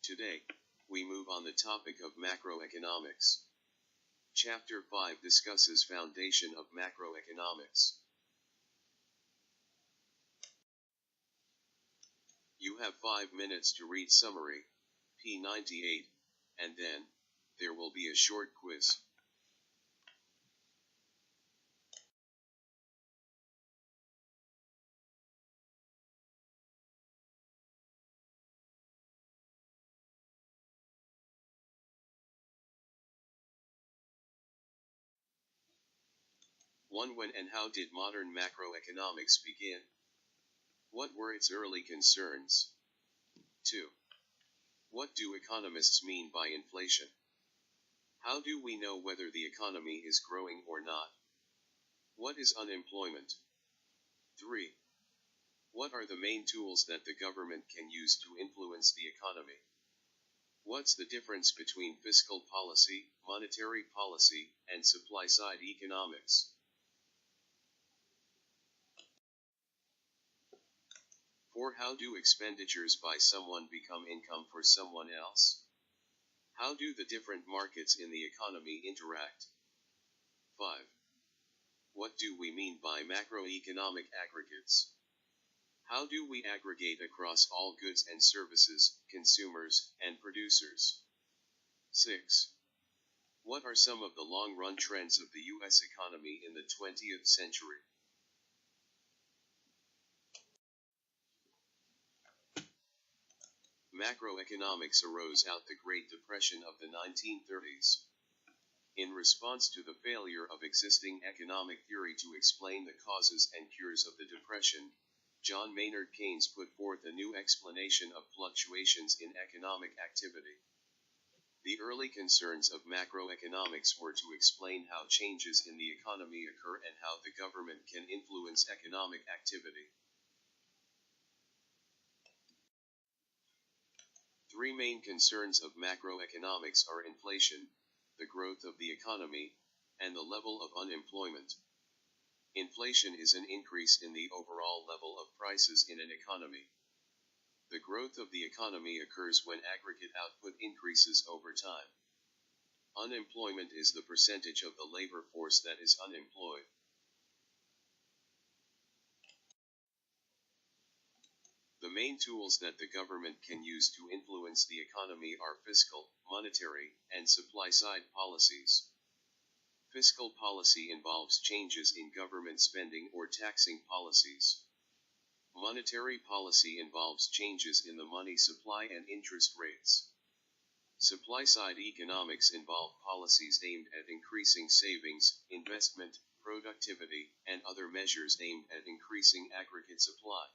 Today, we move on the topic of macroeconomics. Chapter 5 discusses foundation of macroeconomics. You have 5 minutes to read summary, P98, and then, there will be a short quiz. When and how did modern macroeconomics begin? What were its early concerns? 2. What do economists mean by inflation? How do we know whether the economy is growing or not? What is unemployment? 3. What are the main tools that the government can use to influence the economy? What's the difference between fiscal policy, monetary policy, and supply-side economics? 4. How do expenditures by someone become income for someone else? How do the different markets in the economy interact? 5. What do we mean by macroeconomic aggregates? How do we aggregate across all goods and services, consumers, and producers? 6. What are some of the long-run trends of the U.S. economy in the 20th century? Macroeconomics arose out the Great Depression of the 1930s. In response to the failure of existing economic theory to explain the causes and cures of the Depression, John Maynard Keynes put forth a new explanation of fluctuations in economic activity. The early concerns of macroeconomics were to explain how changes in the economy occur and how the government can influence economic activity. 3 main concerns of macroeconomics are inflation, the growth of the economy, and the level of unemployment. Inflation is an increase in the overall level of prices in an economy. The growth of the economy occurs when aggregate output increases over time. Unemployment is the percentage of the labor force that is unemployed. The main tools that the government can use to influence the economy are fiscal, monetary, and supply-side policies. Fiscal policy involves changes in government spending or taxing policies. Monetary policy involves changes in the money supply and interest rates. Supply-side economics involve policies aimed at increasing savings, investment, productivity, and other measures aimed at increasing aggregate supply.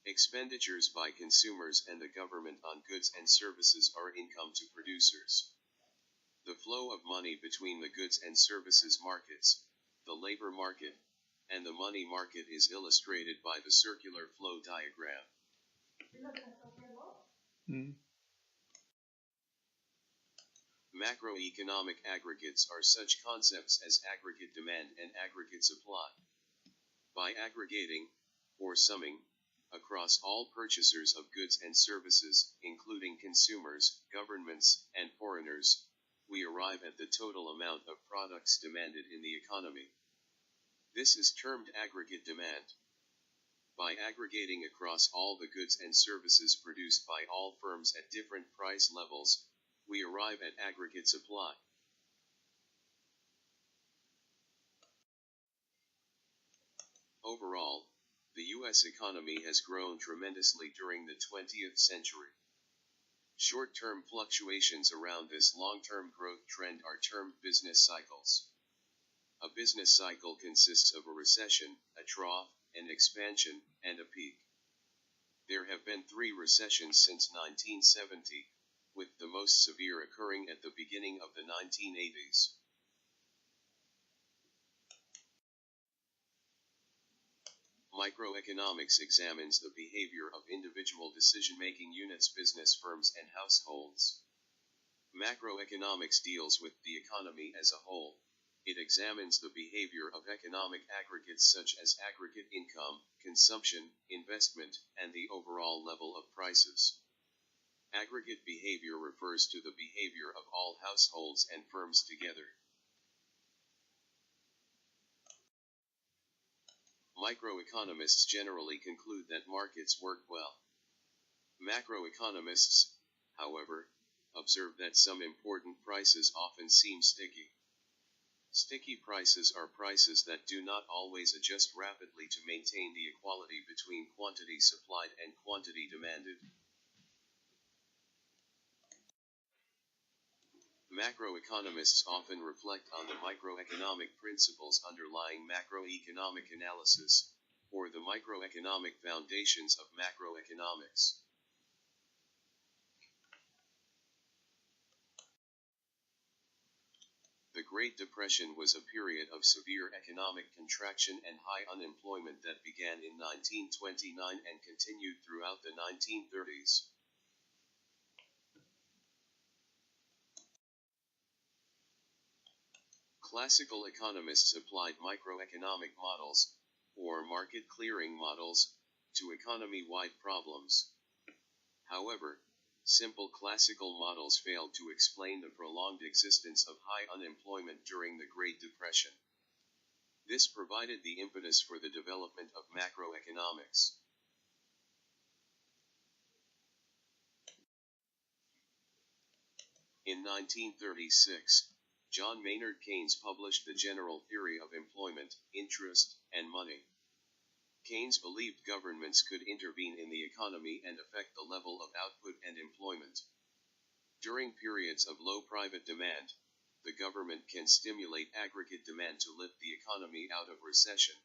Expenditures by consumers and the government on goods and services are income to producers. The flow of money between the goods and services markets, the labor market, and the money market is illustrated by the circular flow diagram. Macroeconomic aggregates are such concepts as aggregate demand and aggregate supply. By aggregating, or summing, across all purchasers of goods and services, including consumers, governments, and foreigners, we arrive at the total amount of products demanded in the economy. This is termed aggregate demand. By aggregating across all the goods and services produced by all firms at different price levels, we arrive at aggregate supply. Overall, the U.S. economy has grown tremendously during the 20th century. Short-term fluctuations around this long-term growth trend are termed business cycles. A business cycle consists of a recession, a trough, an expansion, and a peak. There have been 3 recessions since 1970, with the most severe occurring at the beginning of the 1980s. Microeconomics examines the behavior of individual decision-making units, business firms, and households. Macroeconomics deals with the economy as a whole. It examines the behavior of economic aggregates such as aggregate income, consumption, investment, and the overall level of prices. Aggregate behavior refers to the behavior of all households and firms together. Microeconomists generally conclude that markets work well. Macroeconomists, however, observe that some important prices often seem sticky. Sticky prices are prices that do not always adjust rapidly to maintain the equality between quantity supplied and quantity demanded. Macroeconomists often reflect on the microeconomic principles underlying macroeconomic analysis, or the microeconomic foundations of macroeconomics. The Great Depression was a period of severe economic contraction and high unemployment that began in 1929 and continued throughout the 1930s. Classical economists applied microeconomic models, or market clearing models, to economy-wide problems. However, simple classical models failed to explain the prolonged existence of high unemployment during the Great Depression. This provided the impetus for the development of macroeconomics. In 1936, John Maynard Keynes published the General Theory of Employment, Interest, and Money. Keynes believed governments could intervene in the economy and affect the level of output and employment. During periods of low private demand, the government can stimulate aggregate demand to lift the economy out of recession.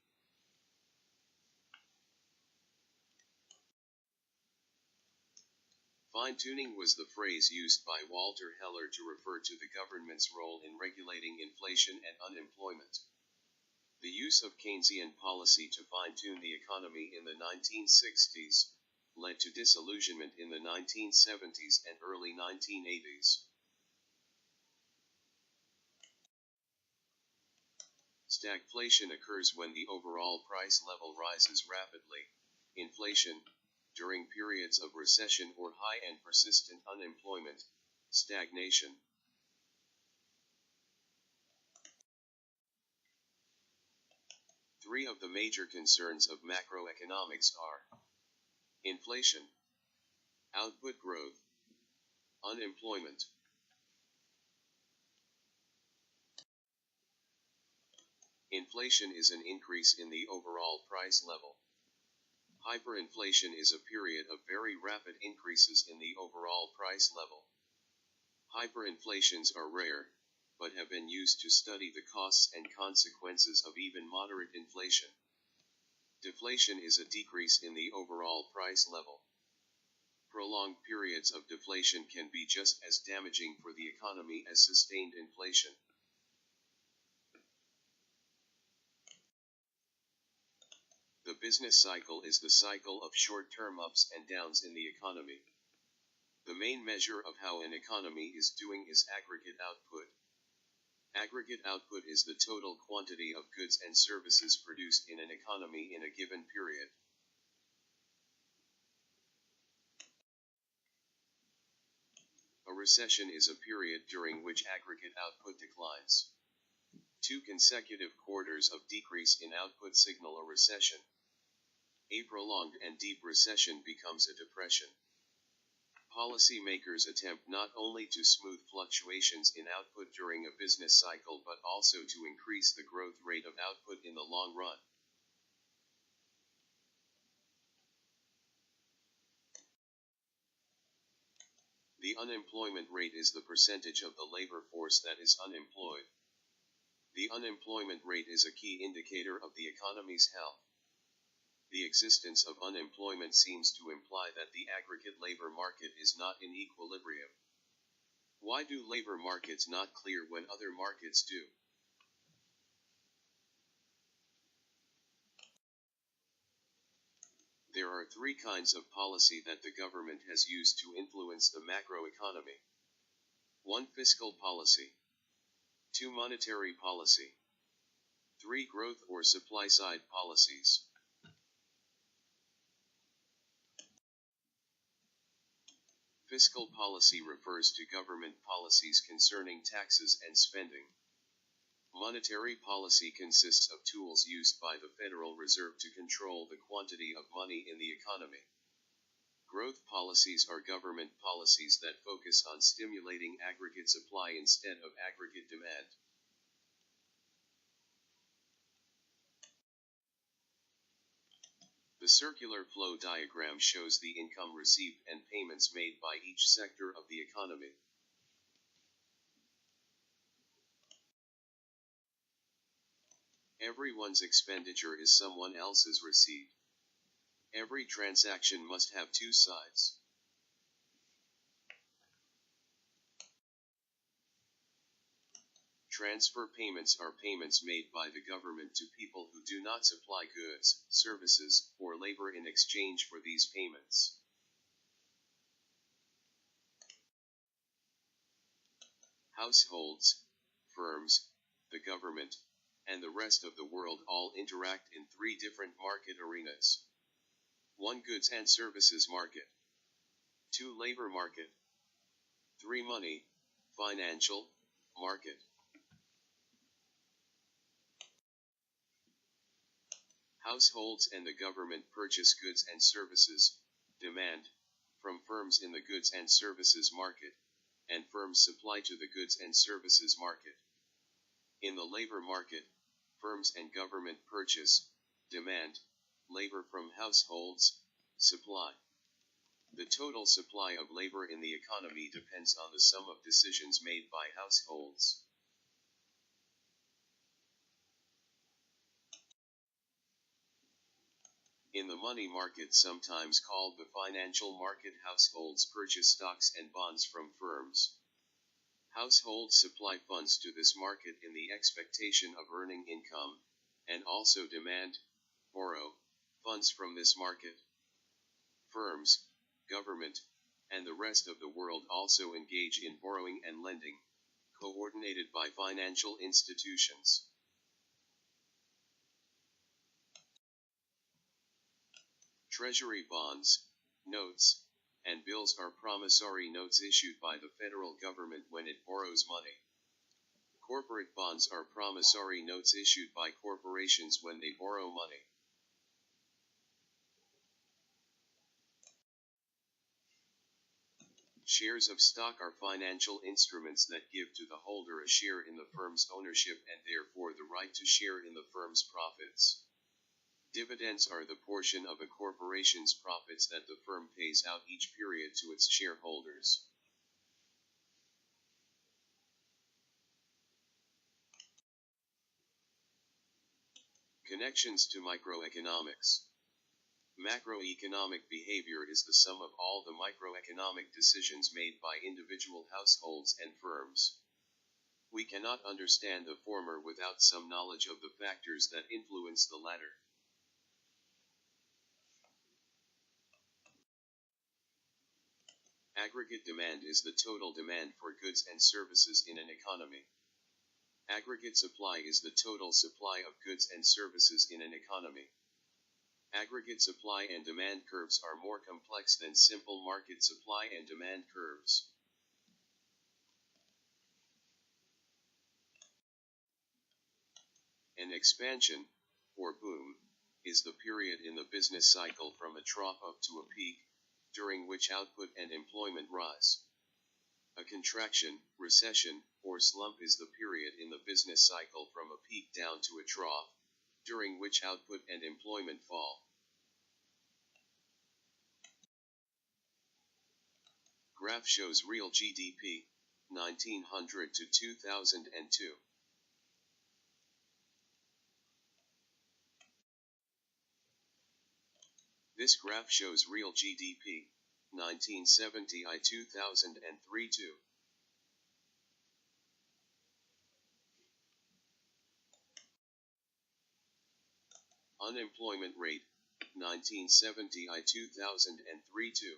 Fine-tuning was the phrase used by Walter Heller to refer to the government's role in regulating inflation and unemployment. The use of Keynesian policy to fine-tune the economy in the 1960s led to disillusionment in the 1970s and early 1980s. Stagflation occurs when the overall price level rises rapidly. Inflation, during periods of recession or high and persistent unemployment. Stagnation. Three of the major concerns of macroeconomics are inflation, output growth, unemployment. Inflation is an increase in the overall price level. Hyperinflation is a period of very rapid increases in the overall price level. Hyperinflations are rare, but have been used to study the costs and consequences of even moderate inflation. Deflation is a decrease in the overall price level. Prolonged periods of deflation can be just as damaging for the economy as sustained inflation. The business cycle is the cycle of short-term ups and downs in the economy. The main measure of how an economy is doing is aggregate output. Aggregate output is the total quantity of goods and services produced in an economy in a given period. A recession is a period during which aggregate output declines. 2 consecutive quarters of decrease in output signal a recession. A prolonged and deep recession becomes a depression. Policymakers attempt not only to smooth fluctuations in output during a business cycle but also to increase the growth rate of output in the long run. The unemployment rate is the percentage of the labor force that is unemployed. The unemployment rate is a key indicator of the economy's health. The existence of unemployment seems to imply that the aggregate labor market is not in equilibrium. Why do labor markets not clear when other markets do? There are 3 kinds of policy that the government has used to influence the macroeconomy. 1. Fiscal policy. 2. Monetary policy. 3. Growth or supply-side policies. Fiscal policy refers to government policies concerning taxes and spending. Monetary policy consists of tools used by the Federal Reserve to control the quantity of money in the economy. Growth policies are government policies that focus on stimulating aggregate supply instead of aggregate demand. The circular flow diagram shows the income received and payments made by each sector of the economy. Everyone's expenditure is someone else's receipt. Every transaction must have two sides. Transfer payments are payments made by the government to people who do not supply goods, services, or labor in exchange for these payments. Households, firms, the government, and the rest of the world all interact in three different market arenas. 1. Goods and services market. 2. Labor market. 3. Money, financial, market. Households and the government purchase goods and services, demand, from firms in the goods and services market, and firms supply to the goods and services market. In the labor market, firms and government purchase, demand, labor from households, supply. The total supply of labor in the economy depends on the sum of decisions made by households. In the money market, sometimes called the financial market, households purchase stocks and bonds from firms. Households supply funds to this market in the expectation of earning income, and also demand, borrow, funds from this market. Firms, government, and the rest of the world also engage in borrowing and lending, coordinated by financial institutions. Treasury bonds, notes, and bills are promissory notes issued by the federal government when it borrows money. Corporate bonds are promissory notes issued by corporations when they borrow money. Shares of stock are financial instruments that give to the holder a share in the firm's ownership and therefore the right to share in the firm's profits. Dividends are the portion of a corporation's profits that the firm pays out each period to its shareholders. Connections to microeconomics. Macroeconomic behavior is the sum of all the microeconomic decisions made by individual households and firms. We cannot understand the former without some knowledge of the factors that influence the latter. Aggregate demand is the total demand for goods and services in an economy. Aggregate supply is the total supply of goods and services in an economy. Aggregate supply and demand curves are more complex than simple market supply and demand curves. An expansion, or boom, is the period in the business cycle from a trough up to a peak, during which output and employment rise. A contraction, recession, or slump is the period in the business cycle from a peak down to a trough, during which output and employment fall. Graph shows real GDP, 1900 to 2002. This graph shows real GDP, 1970 to 2003 too. Unemployment rate, 1970 to 2003 too.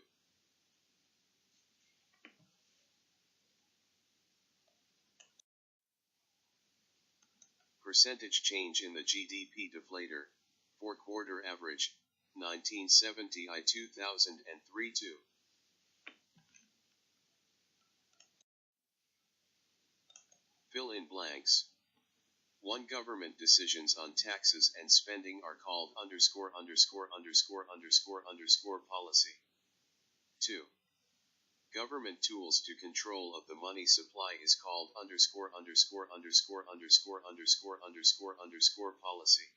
Percentage change in the GDP deflator, 4-quarter average, 1970 - 2003 2. Fill in blanks. 1. Government decisions on taxes and spending are called ________ policy. 2. Government tools to control of the money supply is called _______ policy.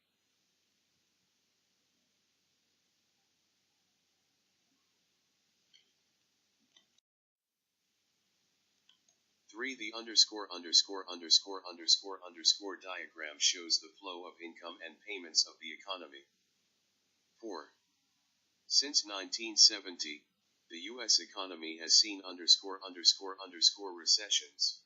3. The _______ diagram shows the flow of income and payments of the economy. 4. Since 1970, the U.S. economy has seen _______ recessions.